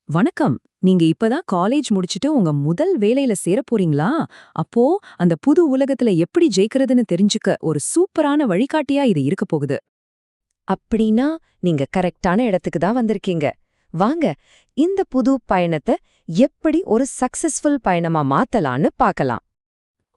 வணக்கம். நீங்க இப்பதான் காலேஜ் முடிச்சிட்டு உங்க முதல் வேலையில சேரப் போறீங்களா? அப்போ அந்த புது உலகத்துல எப்படி ஜெயிக்கிறதுன்னு தெரிஞ்சுக்க ஒரு சூப்பரான வழிகாட்டியா இது இருக்க போகுது. அப்படின்னா நீங்க கரெக்டான இடத்துக்கு தான் வந்திருக்கீங்க. வாங்க, இந்த புது பயணத்தை எப்படி ஒரு சக்சஸ்ஃபுல் பயணமா மாத்தலான்னு பார்க்கலாம்.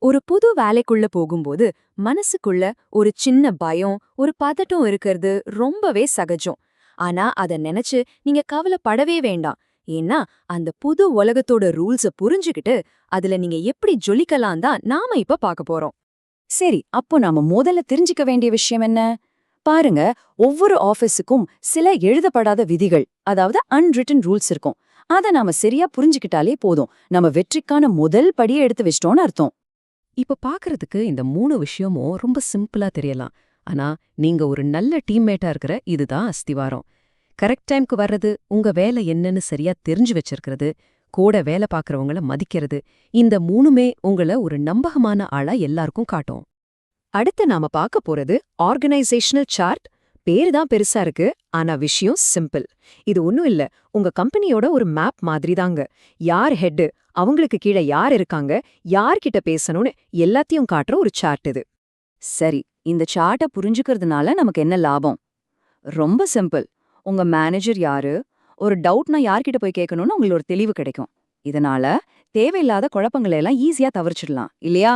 ஒரு புது வேலைக்குள்ள போகும்போது மனசுக்குள்ள ஒரு சின்ன பயம், ஒரு பதட்டம் இருக்கிறது ரொம்பவே சகஜம். ஆனா அத நினைச்சு நீங்க கவலைப்படவே வேண்டாம். ஏன்னா அந்த புது உலகத்தோட ரூல்ஸ புரிஞ்சுகிட்டு அதுல நீங்க எப்படி ஜொலிக்கலாம் தான் நாம இப்ப பார்க்க போறோம். சரி, அப்போ நாம முதல்ல தெரிஞ்சுக்க வேண்டிய விஷயம் என்ன? பாருங்க, ஒவ்வொரு ஆபீஸுக்கும் சில எழுதப்படாத விதிகள், அதாவது அன்ரிட்டன் ரூல்ஸ் இருக்கும். அத நாம சரியா புரிஞ்சுக்கிட்டாலே போதும், நம்ம வெற்றிக்கான முதல் படியை எடுத்து வச்சிட்டோம்னு அர்த்தம். இப்ப பாக்குறதுக்கு இந்த 3 விஷயமும் ரொம்ப சிம்பிளா தெரியலாம். ஆனா நீங்க ஒரு நல்ல டீம்மேட்டா இருக்கிற இதுதான் அஸ்திவாரம். கரெக்ட் டைம்க்கு வர்றது, உங்க வேலை என்னன்னு சரியா தெரிஞ்சு வச்சிருக்கிறது, கூட வேலை பார்க்கறவங்கள மதிக்கிறது, இந்த 3மே உங்கள ஒரு நம்பகமான ஆளா எல்லாருக்கும் காட்டும். அடுத்து நாம பார்க்க போறது ஆர்கனைசேஷனல் சார்ட். பேரு தான் பெருசா இருக்கு, ஆனா விஷயம் சிம்பிள். இது ஒண்ணும் இல்ல, உங்க கம்பெனியோட ஒரு மேப் மாதிரி தாங்க. யார் ஹெட், அவங்களுக்கு கீழே யார் இருக்காங்க, யார்கிட்ட பேசணும்னு எல்லாத்தையும் காட்டுற ஒரு சார்ட் இது. சரி, இந்த சார்ட்டை புரிஞ்சுக்கிறதுனால நமக்கு என்ன லாபம்? ரொம்ப சிம்பிள். உங்க மேனேஜர் யாரு, ஒரு டவுட்னா யார்கிட்ட போய் கேட்கணும்னு உங்களுக்கு ஒரு தெளிவு கிடைக்கும். இதனால தேவையில்லாத குழப்பங்களை எல்லாம் ஈஸியா தவிர்ச்சிடலாம், இல்லையா?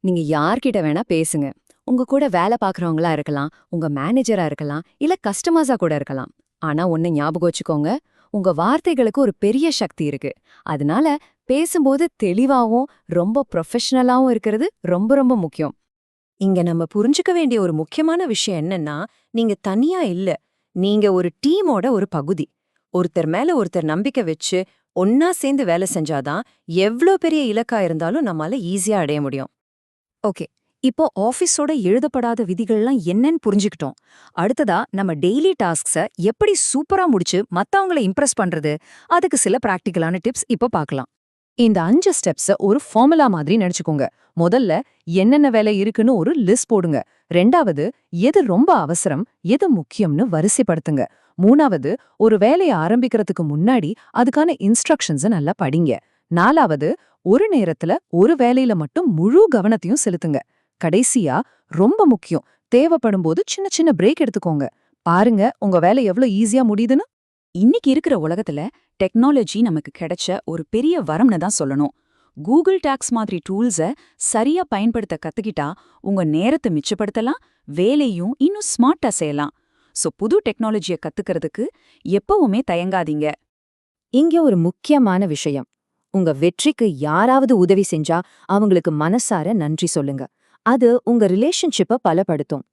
நீங்க யார்கிட்ட வேணா பேசுங்க. உங்க கூட வேலை பார்க்கறவங்களா இருக்கலாம், உங்க மேனேஜரா இருக்கலாம், இல்ல கஸ்டமர்ஸா கூட இருக்கலாம். ஆனா ஒண்ணு ஞாபகம் வச்சுக்கோங்க, உங்க வார்த்தைகளுக்கு ஒரு பெரிய சக்தி இருக்கு. அதனால பேசும்போது தெளிவாவும் ரொம்ப ப்ரொஃபஷனலாவும் இருக்கிறது ரொம்ப ரொம்ப முக்கியம். இங்க நம்ம புரிஞ்சுக்க வேண்டிய ஒரு முக்கியமான விஷயம் என்னன்னா, நீங்க தனியா இல்ல. நீங்க ஒரு டீமோட ஒரு பகுதி. ஒருத்தர் மேல ஒருத்தர் நம்பிக்கை வச்சு ஒன்னா சேர்ந்து வேலை செஞ்சாதான் எவ்ளோ பெரிய இலக்கா இருந்தாலும் நம்மால ஈஸியா அடைய முடியும். ஓகே, இப்போ ஆஃபீஸோட எழுதப்படாத விதிகள்லாம் என்னன்னு புரிஞ்சுக்கிட்டோம். அடுத்ததா நம்ம டெய்லி டாஸ்க்ஸ எப்படி சூப்பரா முடிச்சு மத்தவங்கள இம்ப்ரெஸ் பண்றது, அதுக்கு சில பிராக்டிகலான டிப்ஸ் இப்போ பார்க்கலாம். இந்த 5 ஸ்டெப்ஸ ஒரு ஃபார்முலா மாதிரி நினைச்சுக்கோங்க. முதல்ல என்னென்ன வேலை இருக்குன்னு ஒரு லிஸ்ட் போடுங்க. ரெண்டாவது, எது ரொம்ப அவசரம், எது முக்கியம்னு வரிசைப்படுத்துங்க. மூணாவது, ஒரு வேலையை ஆரம்பிக்கிறதுக்கு முன்னாடி அதுக்கான இன்ஸ்ட்ரக்ஷன்ஸை நல்லா படிங்க. நாலாவது, ஒரு நேரத்துல ஒரு வேலையில மட்டும் முழு கவனத்தையும் செலுத்துங்க. கடைசியா, ரொம்ப முக்கியம், தேவைப்படும் போது சின்ன சின்ன பிரேக் எடுத்துக்கோங்க. பாருங்க உங்க வேலை எவ்வளவு ஈஸியா முடியுதுன்னு. இன்னைக்கு இருக்கிற உலகத்துல டெக்னாலஜி நமக்கு கிடைச்ச ஒரு பெரிய வரம்னு தான் சொல்லணும். கூகுள் டாக்ஸ் மாதிரி டூல்ஸ சரியா பயன்படுத்த கத்துக்கிட்டா உங்க நேரத்தை மிச்சப்படுத்தலாம், வேலையும் இன்னும் ஸ்மார்ட்டா செய்யலாம். சோ புது டெக்னாலஜியை கத்துக்கிறதுக்கு எப்பவுமே தயங்காதீங்க. இங்க ஒரு முக்கியமான விஷயம், உங்க வெற்றிக்கு யாராவது உதவி செஞ்சா அவங்களுக்கு மனசார நன்றி சொல்லுங்க. அது உங்க ரிலேஷன்ஷிப்பை பலப்படுத்தும்.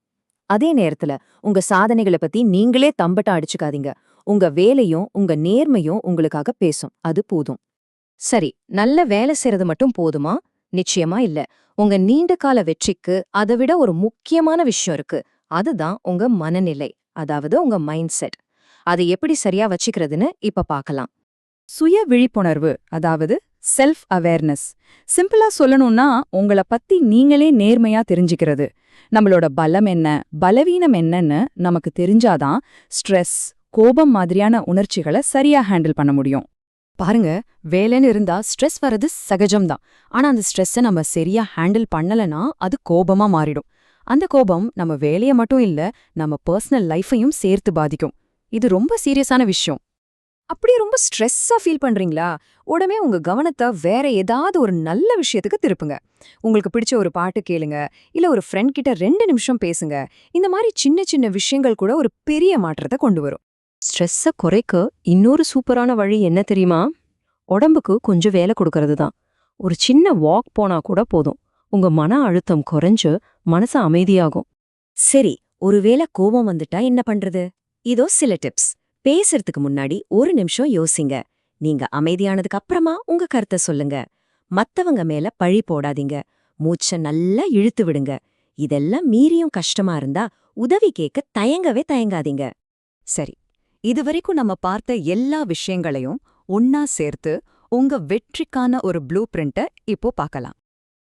அதே நேரத்துல உங்க சாதனைகளை பத்தி நீங்களே தம்பட்டா அடிச்சுக்காதீங்க. உங்க வேலையும் உங்க நேர்மையும் உங்களுக்காக பேசும், அது போதும். சரி, நல்ல வேலை செய்யறது மட்டும் போதுமா? நிச்சயமா இல்ல. உங்க நீண்ட கால வெற்றிக்கு அதை விட ஒரு முக்கியமான விஷயம் இருக்கு. அதுதான் உங்க மனநிலை, அதாவது உங்க மைண்ட் செட். அதை எப்படி சரியா வச்சுக்கிறதுன்னு இப்ப பார்க்கலாம். சுய விழிப்புணர்வு, அதாவது செல்ஃப் அவேர்னஸ். சிம்பிளா சொல்லணும்னா உங்கள பத்தி நீங்களே நேர்மையா தெரிஞ்சுக்கிறது. நம்மளோட பலம் என்ன, பலவீனம் என்னன்னு நமக்கு தெரிஞ்சாதான் ஸ்ட்ரெஸ், கோபம் மாதிரியான உணர்ச்சிகளை சரியா ஹேண்டில் பண்ண முடியும். பாருங்க, வேலைன்னு இருந்தா ஸ்ட்ரெஸ் வர்றது சகஜம்தான். ஆனா அந்த ஸ்ட்ரெஸ்ஸை நம்ம சரியா ஹேண்டில் பண்ணலனா அது கோபமா மாறிடும். அந்த கோபம் நம்ம வேலையை மட்டும் இல்ல, நம்ம பர்சனல் லைஃபையும் சேர்த்து பாதிக்கும். இது ரொம்ப சீரியஸான விஷயம். அப்படியே ரொம்ப ஸ்ட்ரெஸ்ஸா ஃபீல் பண்றீங்களா? உடனே உங்க கவனத்தை வேற ஏதாவது ஒரு நல்ல விஷயத்துக்கு திருப்புங்க. உங்களுக்கு பிடிச்ச ஒரு பாட்டு கேளுங்க, இல்ல ஒரு ஃப்ரெண்ட் கிட்ட 2 நிமிஷம் பேசுங்க. இந்த மாதிரி சின்ன சின்ன விஷயங்கள் கூட ஒரு பெரிய மாற்றத்தை கொண்டு வரும். ஸ்ட்ரெஸ்ஸை குறைக்க இன்னொரு சூப்பரான வழி என்ன தெரியுமா? உடம்புக்கு கொஞ்சம் வேலை கொடுக்கறது தான். ஒரு சின்ன வாக் போனா கூட போதும், உங்க மன அழுத்தம் குறைஞ்சு மனசு அமைதியாகும். சரி, ஒருவேளை கோபம் வந்துட்டா என்ன பண்றது? இதோ சில டிப்ஸ். பேசுறதுக்கு முன்னாடி ஒரு நிமிஷம் யோசிங்க. நீங்க அமைதியானதுக்கு அப்புறமா உங்க கருத்தை சொல்லுங்க. மத்தவங்க மேல பழி போடாதீங்க. மூச்சை நல்லா இழுத்து விடுங்க. இதெல்லாம் மீறியும் கஷ்டமா இருந்தா உதவி கேட்க தயங்கவே தயங்காதீங்க. சரி, இதுவரைக்கும் நம்ம பார்த்த எல்லா விஷயங்களையும் ஒன்னா சேர்த்து உங்க வெற்றிக்கான ஒரு ப்ளூ பிரிண்ட்டை இப்போ பார்க்கலாம்.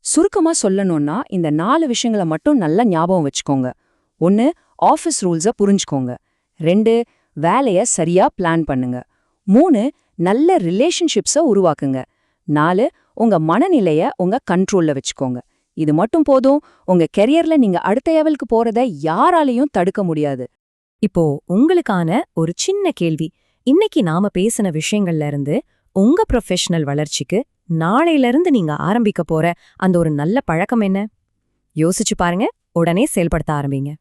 சுருக்கமா சொல்லணும்னா இந்த 4 விஷயங்களை மட்டும் நல்லா ஞாபகம் வச்சுக்கோங்க. 1, ஆஃபீஸ் ரூல்ஸை புரிஞ்சுக்கோங்க. 2, வேலைய சரியா பிளான் பண்ணுங்க. 3, நல்ல ரிலேஷன்ஷிப்ஸை உருவாக்குங்க. 4 உங்க மனநிலைய உங்க கண்ட்ரோல்ல வச்சுக்கோங்க. இது மட்டும் போதும், உங்க கெரியர்ல நீங்க அடுத்த லெவலுக்கு போறத யாராலையும் தடுக்க முடியாது. இப்போ உங்களுக்கான ஒரு சின்ன கேள்வி. இன்னைக்கு நாம பேசின விஷயங்கள்ல இருந்து உங்க ப்ரொஃபஷனல் வளர்ச்சிக்கு நாளையில இருந்து நீங்க ஆரம்பிக்க போற அந்த ஒரு நல்ல பழக்கம் என்ன? யோசிச்சு பாருங்க, உடனே செயல்படுத்த ஆரம்பிங்க.